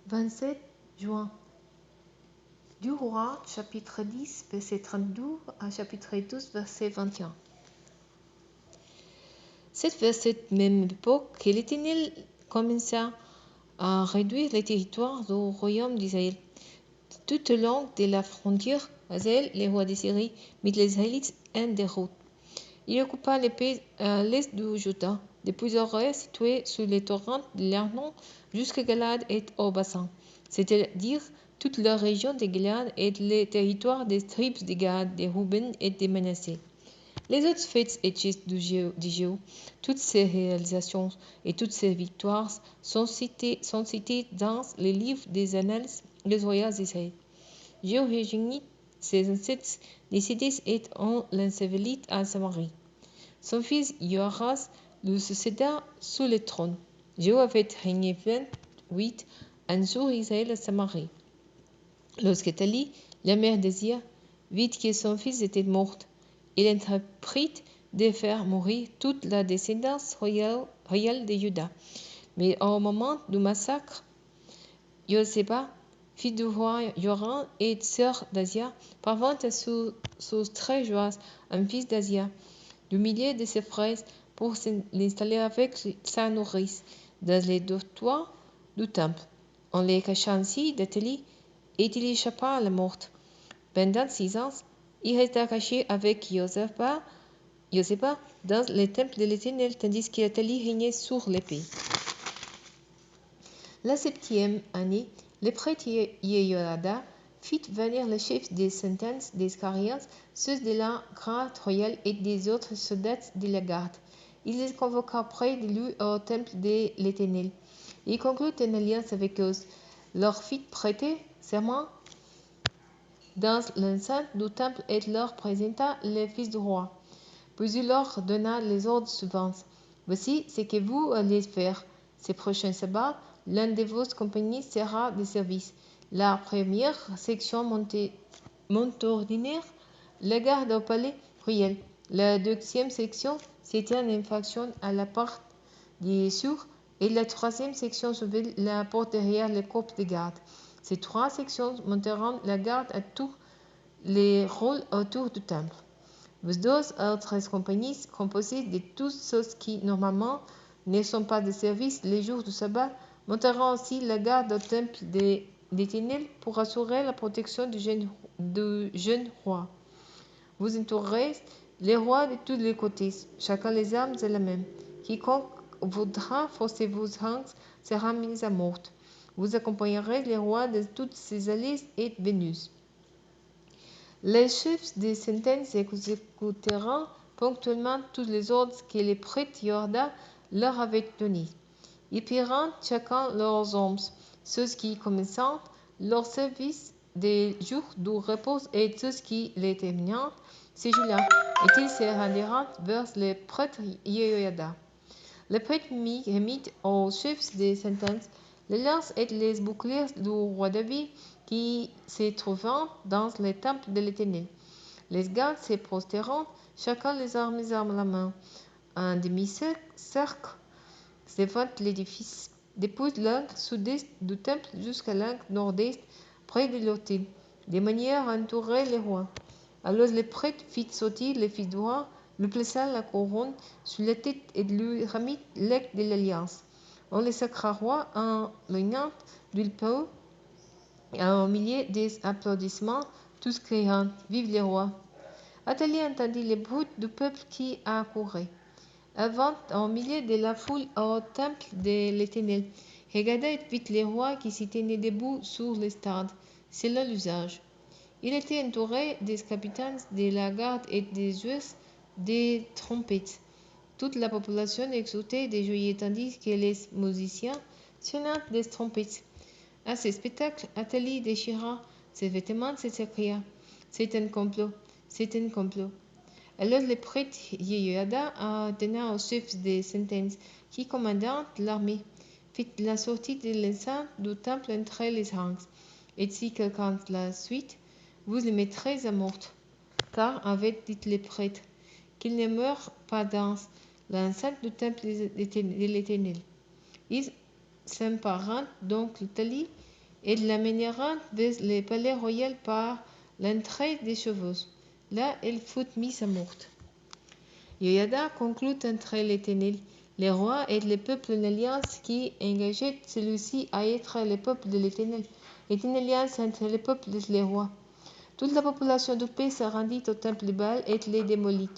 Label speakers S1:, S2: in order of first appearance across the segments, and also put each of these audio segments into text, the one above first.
S1: 27 juin. Du roi, chapitre 10, verset 32 à chapitre 12, verset 21. C'est vers cette même époque que l'Éternel commença à réduire les territoires du royaume d'Israël. Tout au long de la frontière, Hazaël, le roi de Syrie, mit les Israélites en déroute. Il occupa les pays à l'est du Juda, depuis Zoré situé sur les torrents de l'Arnon jusqu'à Galad et au Bassan, c'est-à-dire toute la région de Galad et les territoires des tribus de Gad, de Ruben et de Manassé. Les autres faits et gestes de Jéhu, toutes ses réalisations et toutes ses victoires sont cités dans les livres des annales des royaumes d'Israël. Jéhu réunit ses ancêtres décédés et on l'ensevelit à Samarie. Son fils Joachaz le succéda sur le trône. Jéhu avait régné 28 ans sur Israël à Samarie. Lorsque Thalie, la mère d'Azia, vit que son fils était mort, il entreprit de faire mourir toute la descendance royale de Juda. Mais au moment du massacre, Joséba, fille du roi Joram et sœur d'Azia, parvint à soustraire Joas, un fils d'Azia, du milieu de ses frères pour l'installer avec sa nourrice dans les dortoirs du temple. En les cachant ainsi d'Athalie, et il échappa à la mort. Pendant 6 ans, il resta caché avec Joséba dans le temple de l'Éternel, tandis qu'Athalie régnait sur les pays. La 7e année, le prêtre Jehoiada fit venir le chef des centaines des Scariens, ceux de la garde royale et des autres soldats de la garde. Il les convoqua près de lui au temple de l'Éternel. Il conclut une alliance avec eux, leur fit prêter serment dans l'enceinte du temple et leur présenta le fils du roi. Puis il leur donna les ordres suivants. Voici ce que vous allez faire. Ces prochains sabbats, l'un de vos compagnies sera de service. La première section monte ordinaire la garde au palais royal. La deuxième section se tient en faction à la porte des Sûrs et la troisième section surveille la porte derrière le corps de garde. Ces 3 sections monteront la garde à tous les rôles autour du temple. Vos 2 autres compagnies, composées de tous ceux qui normalement ne sont pas de service les jours du sabbat, monteront aussi la garde au temple de l'Éternel pour assurer la protection du jeune roi. Vous entourerez les rois de tous les côtés, chacun les armes à la main. Quiconque voudra forcer vos rangs sera mis à mort. Vous accompagnerez les rois de toutes ses allées et venues. Les chefs des centaines exécuteront ponctuellement tous les ordres que le prêtre Joiada leur avait donnés. Ils priront chacun leurs armes, ceux qui commençant leur service des jours du repos et ceux qui les terminant ces jours-là, et ils se rendirent vers le prêtre Joiada. Le prêtre remit aux chefs des centaines les lances et les boucliers du roi David qui se trouvaient dans le temple de l'Éternel. Les gardes se prostèrent, chacun les armes à la main, un demi-cercle devant l'édifice, depuis l'angle sud-est du temple jusqu'à l'angle nord-est, près de l'autel, de manière à entourer le roi. Alors le prêtre fit sortir le fils du roi, lui plaça la couronne sur la tête et lui remit l'acte de l'alliance. On le sacra roi en l'oignant d'huile pure, et au milieu des applaudissements, tous criant « Vive le roi !» Athalie entendit le bruit du peuple qui accourait. Elle vint au milieu de la foule au temple de l'Éternel. Regarda et vit le roi qui s'y tenait debout sur l'estrade, selon l'usage. Il était entouré des capitaines de la garde et des joueurs des trompettes. Toute la population exultait de joie tandis que les musiciens sonnaient des trompettes. À ce spectacle, Athalie déchira ses vêtements et s'écria « C'est un complot, c'est un complot !» Alors le prêtre Jehoiada ordonna aux chefs des centaines qui commandaient l'armée « Faites la sortie de l'enceinte du temple entre les rangs, et si quelqu'un la suit, vous le mettrez à mort. » Car, avait dit le prêtre, qu'il ne meure pas dans l'enceinte du temple de l'Éternel. Ils s'emparèrent donc de Thalie et l'amènera vers le palais royal par l'entrée des chevaux. Là, elle fut mise à mort. Yoyada conclut entre l'Éternel, les rois et le peuple une alliance qui engageait celui-ci à être le peuple de l'Éternel, et une alliance entre le peuple et les rois. Toute la population du pays se rendit au temple de Baal et les démolit.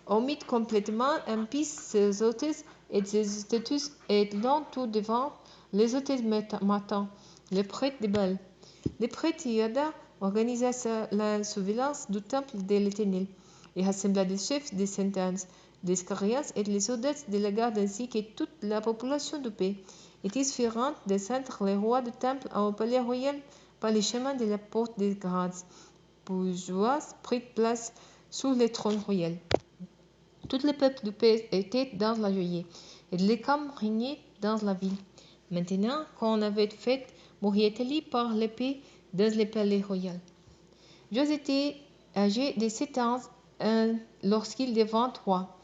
S1: On mit complètement en piste ses hôtels et ses statues et l'on tout devant les hôtels matants, les prêtres de Baal. Le prêtre Yoyada organisa la surveillance du temple de l'Éternel et rassembla les chefs des centaines, des scariens et les soldats de la garde ainsi que toute la population du pays. Et ils firent descendre les rois du temple au palais royal par le chemin de la porte des grades. Bourgeois prit place sur le trône royal. Tout le peuple du pays était dans la joie, et les calmes régnaient dans la ville. Maintenant qu'on avait fait Moriétali par l'épée dans le palais royal. Joas était âgé de 7 ans lorsqu'il devint roi.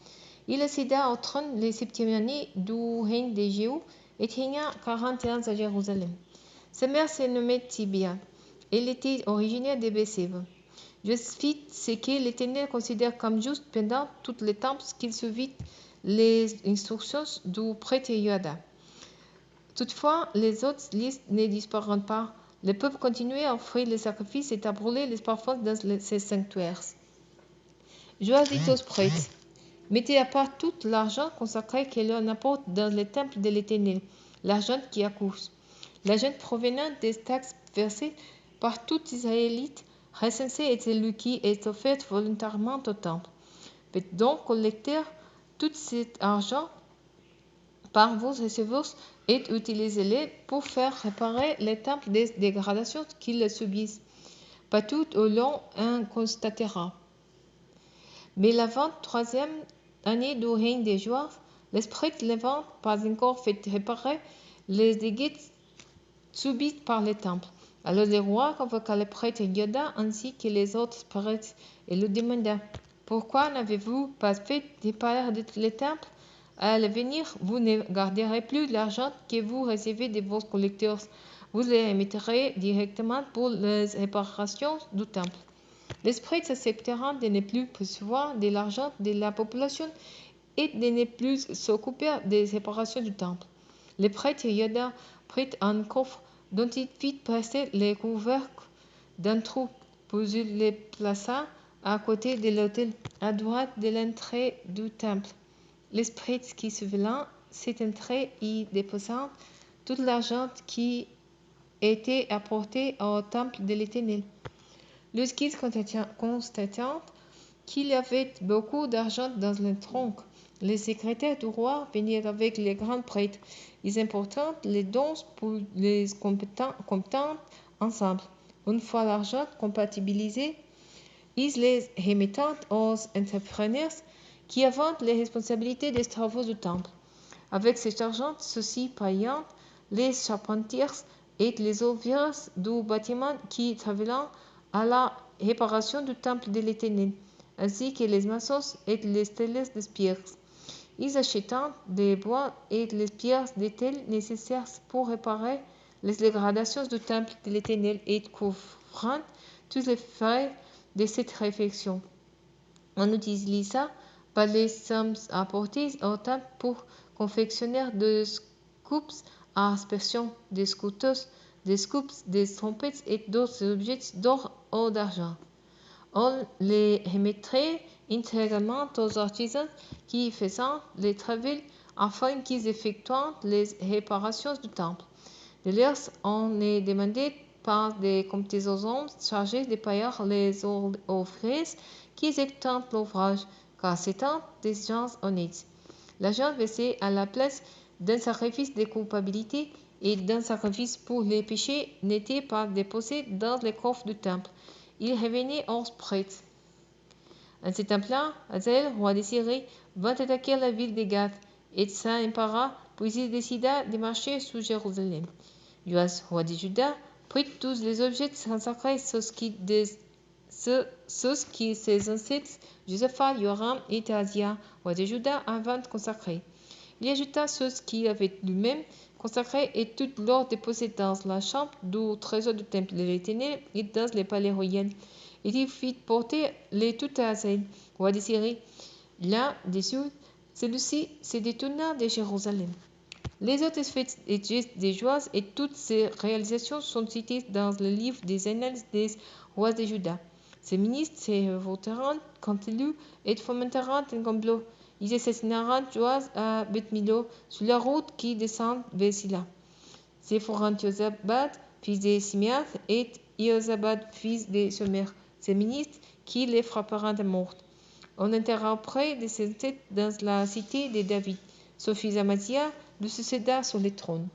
S1: Il accéda au trône le 7e année du règne de Jéhu et régna 40 ans à Jérusalem. Sa mère se nommait Tibia. Elle était originaire de Bethseba. Joas fit ce que l'Éternel considère comme juste pendant tout le temps qu'il suivit les instructions du prêtre Yoyada. Toutefois, les autres listes ne disparurent pas. Le peuple continuait à offrir les sacrifices et à brûler les parfums dans ses sanctuaires. Joas dit aux prêtres, mettez à part tout l'argent consacré que l'on apporte dans le temple de l'Éternel, l'argent qui accuse. L'argent provenant des taxes versées par tout Israélite recensé et celui qui est offert volontairement au temple. Faites donc collecter tout cet argent par vos receveurs et utilisez-les pour faire réparer les temples des dégradations qu'ils subissent. Pas tout au long on constatera. Mais la 23e année du règne des Juifs, l'esprit n'avant pas encore fait réparer les dégâts subis par les temples. Alors le roi convoqua le prêtre Yoyada ainsi que les autres prêtres et lui demanda « Pourquoi n'avez-vous pas fait réparer les temples ? À l'avenir, vous ne garderez plus l'argent que vous recevez de vos collecteurs. Vous les remettrez directement pour les réparations du temple. » Les prêtres accepteront de ne plus recevoir de l'argent de la population et de ne plus s'occuper des réparations du temple. Le prêtre Yoyada prit un coffre dont il fit passer les couvercles d'un trou, puis il les plaça à côté de l'autel, à droite de l'entrée du temple. Les prêtres qui surveillaient cette entrée y déposant tout l'argent qui était apporté au temple de l'Éternel. Lorsqu'ils constatèrent qu'il y avait beaucoup d'argent dans le tronc, les secrétaires du roi venaient avec les grands prêtres. Ils importèrent les dons pour les comptant ensemble. Une fois l'argent comptabilisé, ils les remettent aux entrepreneurs qui avaient les responsabilités des travaux du temple. Avec cet argent, ceux-ci payant les charpentiers et les ouvriers du bâtiment qui travaillaient à la réparation du temple de l'Éternel, ainsi que les maçons et les scellés de pierres. Ils achetaient des bois et les pierres d'étel nécessaires pour réparer les dégradations du temple de l'Éternel et couvrant tous les frais de cette réfection. On utilisa pas les sommes apportées au temple pour confectionner des coupes à aspersion, des couteaux, des scoopes, des trompettes et d'autres objets d'or ou d'argent. On les remettrait intégralement aux artisans qui faisaient les travaux afin qu'ils effectuent les réparations du temple. De leur, on est demandé par des comités aux hommes chargés de payer les ouvriers qui exécutent l'ouvrage, car c'étaient des gens honnêtes. L'argent versé à la place d'un sacrifice de culpabilité et d'un sacrifice pour les péchés n'était pas déposé dans le coffre du temple. Il revenait aux prêtres. En ce temps-là, Hazaël, roi de Syrie, vint attaquer la ville de Gath et s'en empara, puis il décida de marcher sur Jérusalem. Joas, roi de Juda, prit tous les objets consacrés, ceux qui ses ancêtres, Josaphat, Joram et Ahazia, roi de Juda, avaient consacrés. Il ajouta ceux qu'il avait lui-même consacrée et tout l'or déposé dans la chambre du trésor du temple de l'Éternel et dans les palais royaux. Et il fit porter les tout à Hazaël, roi de Syrie. Là-dessus, celui-ci se détourna de Jérusalem. Les autres faits et gestes de Joas et toutes ses réalisations sont cités dans le livre des Annales des rois de Juda. Ses ministres se révolteront contre lui et fomenteront un complot. Ils assassinèrent Joas à Beth-Milo sur la route qui descend vers Silla. Ces feront Josabad, fils de Siméath, et Josabad, fils de Somer, ses ministres, qui les frapperont à mort. On enterra près de ses têtes dans la cité de David. Son fils Amaziah le succéda sur le trône.